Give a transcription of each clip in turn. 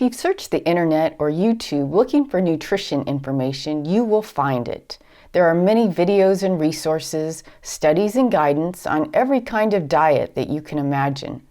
If you've searched the internet or YouTube looking for nutrition information, you will find it. There are many videos and resources, studies and guidance on every kind of diet that you can imagine.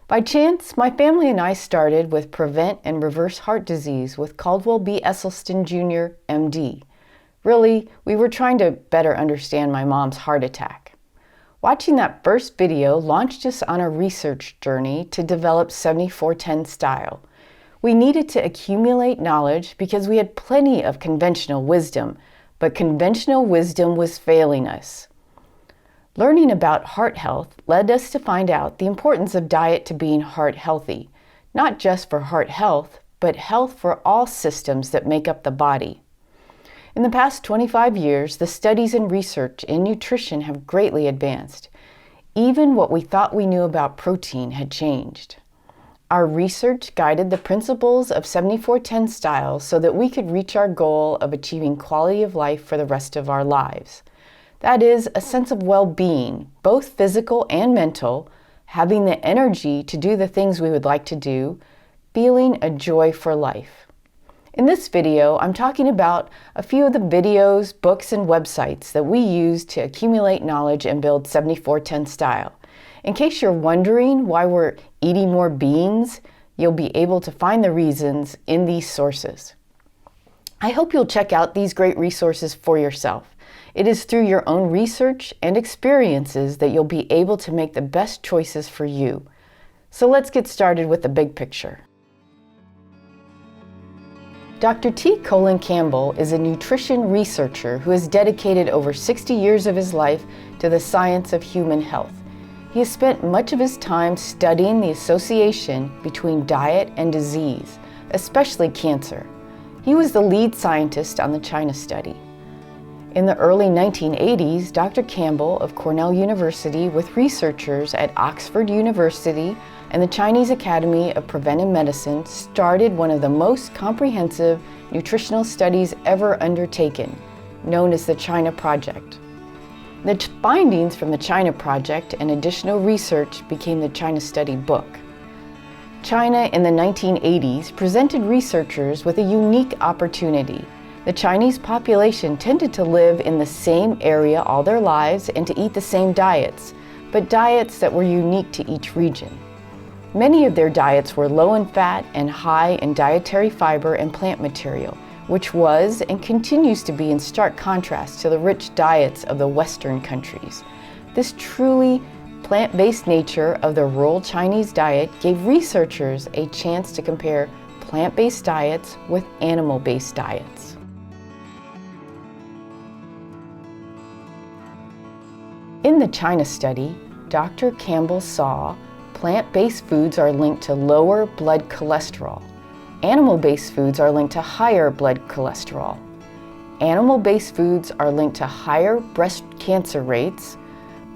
By chance, my family and I started with Prevent and Reverse Heart Disease with Crile Esselstyn Jr., MD. Really, we were trying to better understand my mom's heart attack. Watching that first video launched us on a research journey to develop 7410 style. We needed to accumulate knowledge because we had plenty of conventional wisdom, but conventional wisdom was failing us. Learning about heart health led us to find out the importance of diet to being heart healthy, not just for heart health, but health for all systems that make up the body. In the past 25 years, the studies and research in nutrition have greatly advanced. Even what we thought we knew about protein had changed. Our research guided the principles of 7410 style so that we could reach our goal of achieving quality of life for the rest of our lives. That is, a sense of well-being, both physical and mental, having the energy to do the things we would like to do, feeling a joy for life. In this video, I'm talking about a few of the videos, books, and websites that we use to accumulate knowledge and build 7410 style. In case you're wondering why we're eating more beans, you'll be able to find the reasons in these sources. I hope you'll check out these great resources for yourself. It is through your own research and experiences that you'll be able to make the best choices for you. So let's get started with the big picture. Dr. Colin Campbell is a nutrition researcher who has dedicated over 60 years of his life to the science of human health. He has spent much of his time studying the association between diet and disease, especially cancer. He was the lead scientist on the China study. In the early 1980s, Dr. Campbell of Cornell University, with researchers at Oxford University and the Chinese Academy of Preventive Medicine, started one of the most comprehensive nutritional studies ever undertaken, known as the China Project. The findings from the China Project and additional research became the China Study book. China in the 1980s presented researchers with a unique opportunity. The Chinese population tended to live in the same area all their lives and to eat the same diets, but diets that were unique to each region. Many of their diets were low in fat and high in dietary fiber and plant material, which was and continues to be in stark contrast to the rich diets of the Western countries. This truly plant-based nature of the rural Chinese diet gave researchers a chance to compare plant-based diets with animal-based diets. In the China study, Dr. Campbell saw plant-based foods are linked to lower blood cholesterol. Animal-based foods are linked to higher blood cholesterol. Animal-based foods are linked to higher breast cancer rates.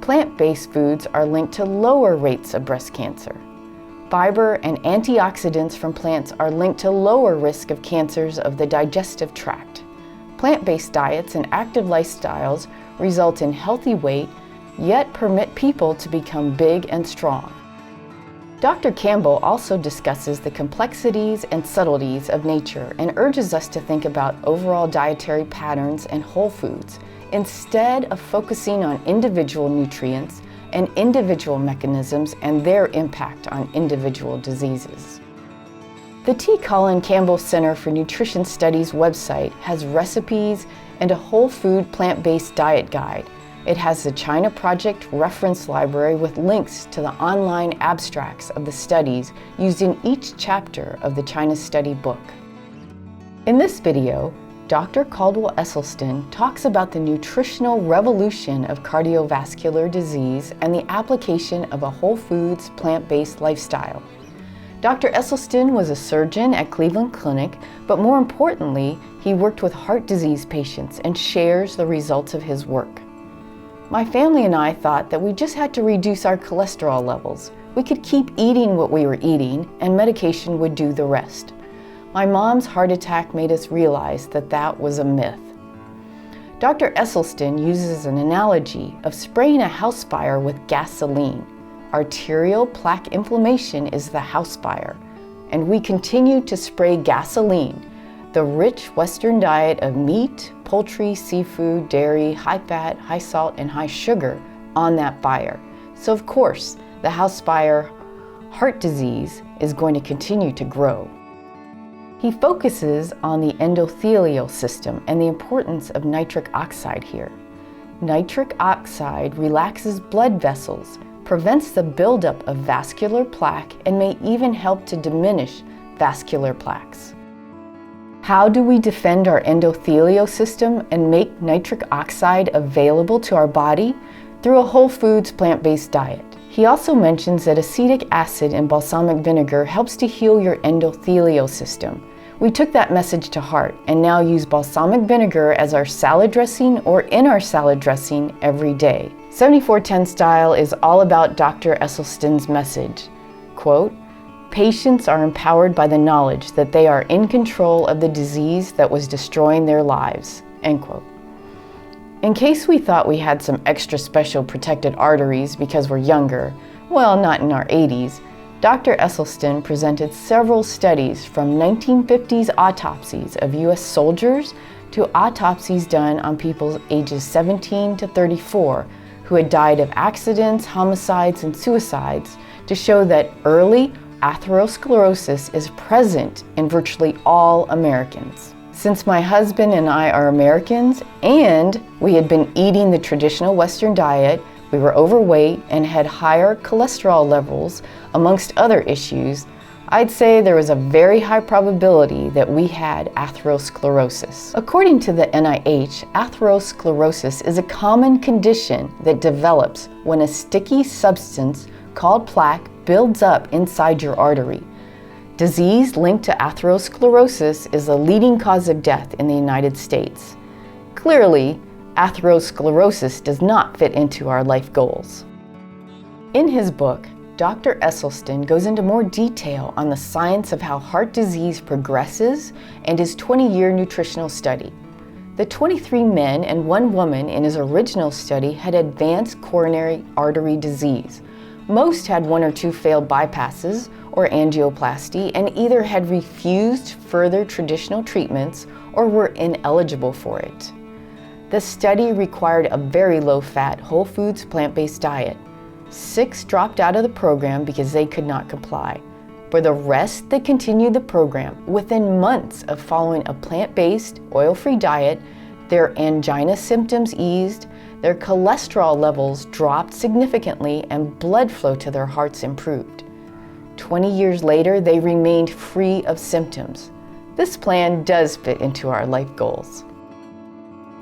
Plant-based foods are linked to lower rates of breast cancer. Fiber and antioxidants from plants are linked to lower risk of cancers of the digestive tract. Plant-based diets and active lifestyles result in healthy weight, yet permit people to become big and strong. Dr. Campbell also discusses the complexities and subtleties of nature and urges us to think about overall dietary patterns and whole foods instead of focusing on individual nutrients and individual mechanisms and their impact on individual diseases. The Colin Campbell Center for Nutrition Studies website has recipes and a whole food plant-based diet guide. It has the China Project reference library with links to the online abstracts of the studies used in each chapter of the China Study book. In this video, Dr. Crile Esselstyn talks about the nutritional revolution of cardiovascular disease and the application of a whole foods, plant-based lifestyle. Dr. Esselstyn was a surgeon at Cleveland Clinic, but more importantly, he worked with heart disease patients and shares the results of his work. My family and I thought that we just had to reduce our cholesterol levels. We could keep eating what we were eating and medication would do the rest. My mom's heart attack made us realize that that was a myth. Dr. Esselstyn uses an analogy of spraying a house fire with gasoline. Arterial plaque inflammation is the house fire, and we continue to spray gasoline, the rich Western diet of meat, poultry, seafood, dairy, high fat, high salt, and high sugar on that fire. So of course, the house fire, heart disease, is going to continue to grow. He focuses on the endothelial system and the importance of nitric oxide here. Nitric oxide relaxes blood vessels, prevents the buildup of vascular plaque, and may even help to diminish vascular plaques. How do we defend our endothelial system and make nitric oxide available to our body? Through a whole foods plant-based diet. He also mentions that acetic acid in balsamic vinegar helps to heal your endothelial system. We took that message to heart and now use balsamic vinegar as our salad dressing or in our salad dressing every day. 7410 Style is all about Dr. Esselstyn's message. Quote, "Patients are empowered by the knowledge that they are in control of the disease that was destroying their lives." End quote. In case we thought we had some extra special protected arteries because we're younger, well, not in our 80s, Dr. Esselstyn presented several studies from 1950s autopsies of US soldiers to autopsies done on people ages 17 to 34 who had died of accidents, homicides, and suicides to show that early atherosclerosis is present in virtually all Americans. Since my husband and I are Americans and we had been eating the traditional Western diet, we were overweight and had higher cholesterol levels, amongst other issues, I'd say there was a very high probability that we had atherosclerosis. According to the NIH, atherosclerosis is a common condition that develops when a sticky substance called plaque builds up inside your artery. Disease linked to atherosclerosis is the leading cause of death in the United States. Clearly, atherosclerosis does not fit into our life goals. In his book, Dr. Esselstyn goes into more detail on the science of how heart disease progresses and his 20-year nutritional study. The 23 men and 1 woman in his original study had advanced coronary artery disease. Most had 1 or 2 failed bypasses or angioplasty and either had refused further traditional treatments or were ineligible for it. The study required a very low-fat, whole foods, plant-based diet. 6 dropped out of the program because they could not comply. For the rest, they continued the program. Within months of following a plant-based, oil-free diet, their angina symptoms eased, their cholesterol levels dropped significantly, and blood flow to their hearts improved. 20 years later, they remained free of symptoms. This plan does fit into our life goals.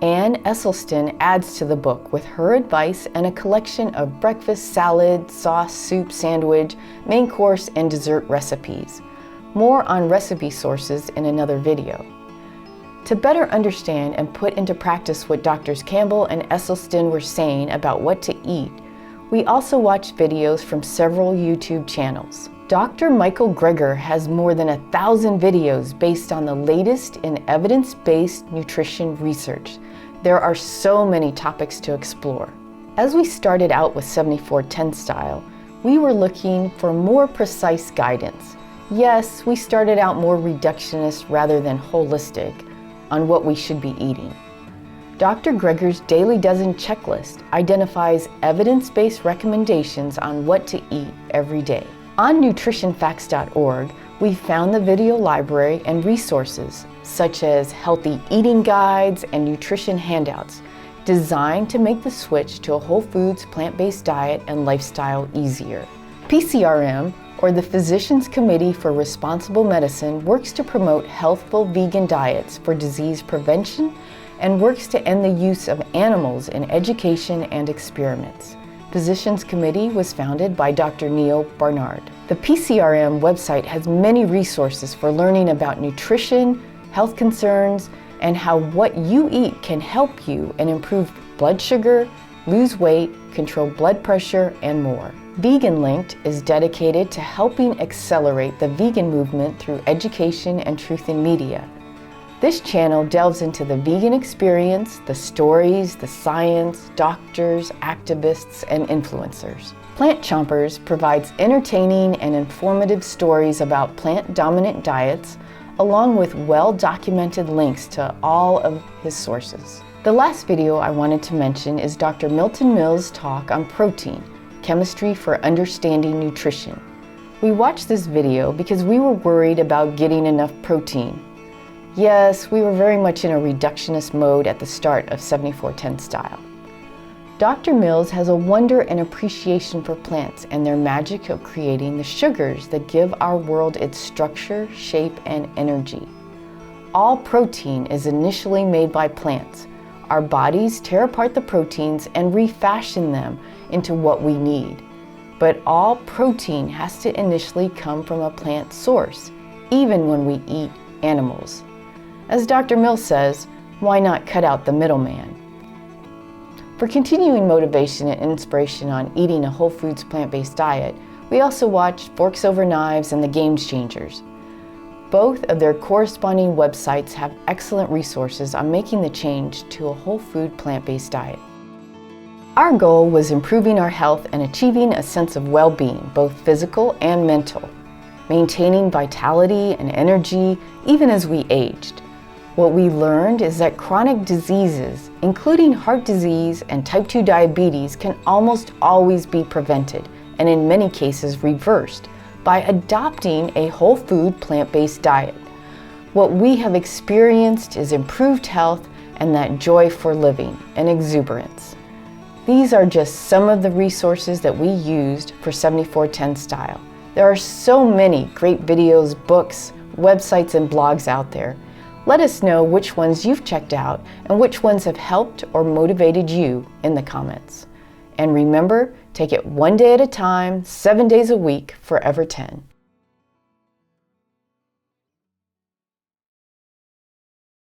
Ann Esselstyn adds to the book with her advice and a collection of breakfast, salad, sauce, soup, sandwich, main course, and dessert recipes. More on recipe sources in another video. To better understand and put into practice what Drs. Campbell and Esselstyn were saying about what to eat, we also watched videos from several YouTube channels. Dr. Michael Greger has more than 1,000 videos based on the latest in evidence-based nutrition research. There are so many topics to explore. As we started out with 7410 Style, we were looking for more precise guidance. Yes, we started out more reductionist rather than holistic on what we should be eating. Dr. Greger's Daily Dozen checklist identifies evidence-based recommendations on what to eat every day. On nutritionfacts.org, we found the video library and resources such as healthy eating guides and nutrition handouts designed to make the switch to a whole foods, plant-based diet and lifestyle easier. PCRM, or the Physicians Committee for Responsible Medicine, works to promote healthful vegan diets for disease prevention and works to end the use of animals in education and experiments. Physicians Committee was founded by Dr. Neil Barnard. The PCRM website has many resources for learning about nutrition, health concerns, and how what you eat can help you and improve blood sugar, lose weight, control blood pressure, and more. Veganlinked is dedicated to helping accelerate the vegan movement through education and truth in media. This channel delves into the vegan experience, the stories, the science, doctors, activists, and influencers. Plantchompers provides entertaining and informative stories about plant-dominant diets, along with well-documented links to all of his sources. The last video I wanted to mention is Dr. Milton Mills' talk on protein, chemistry for understanding nutrition. We watched this video because we were worried about getting enough protein. Yes, we were very much in a reductionist mode at the start of 7410 style. Dr. Mills has a wonder and appreciation for plants and their magic of creating the sugars that give our world its structure, shape, and energy. All protein is initially made by plants. Our bodies tear apart the proteins and refashion them into what we need. But all protein has to initially come from a plant source, even when we eat animals. As Dr. Mills says, why not cut out the middleman? For continuing motivation and inspiration on eating a whole foods plant-based diet, we also watched Forks Over Knives and The Game Changers. Both of their corresponding websites have excellent resources on making the change to a whole food plant-based diet. Our goal was improving our health and achieving a sense of well-being, both physical and mental, maintaining vitality and energy even as we aged. What we learned is that chronic diseases, including heart disease and type 2 diabetes, can almost always be prevented, and in many cases reversed, by adopting a whole food plant-based diet. What we have experienced is improved health and that joy for living and exuberance. These are just some of the resources that we used for 7410 style. There are so many great videos, books, websites, and blogs out there. Let us know which ones you've checked out and which ones have helped or motivated you in the comments. And remember, take it one day at a time, 7 days a week, forever 10.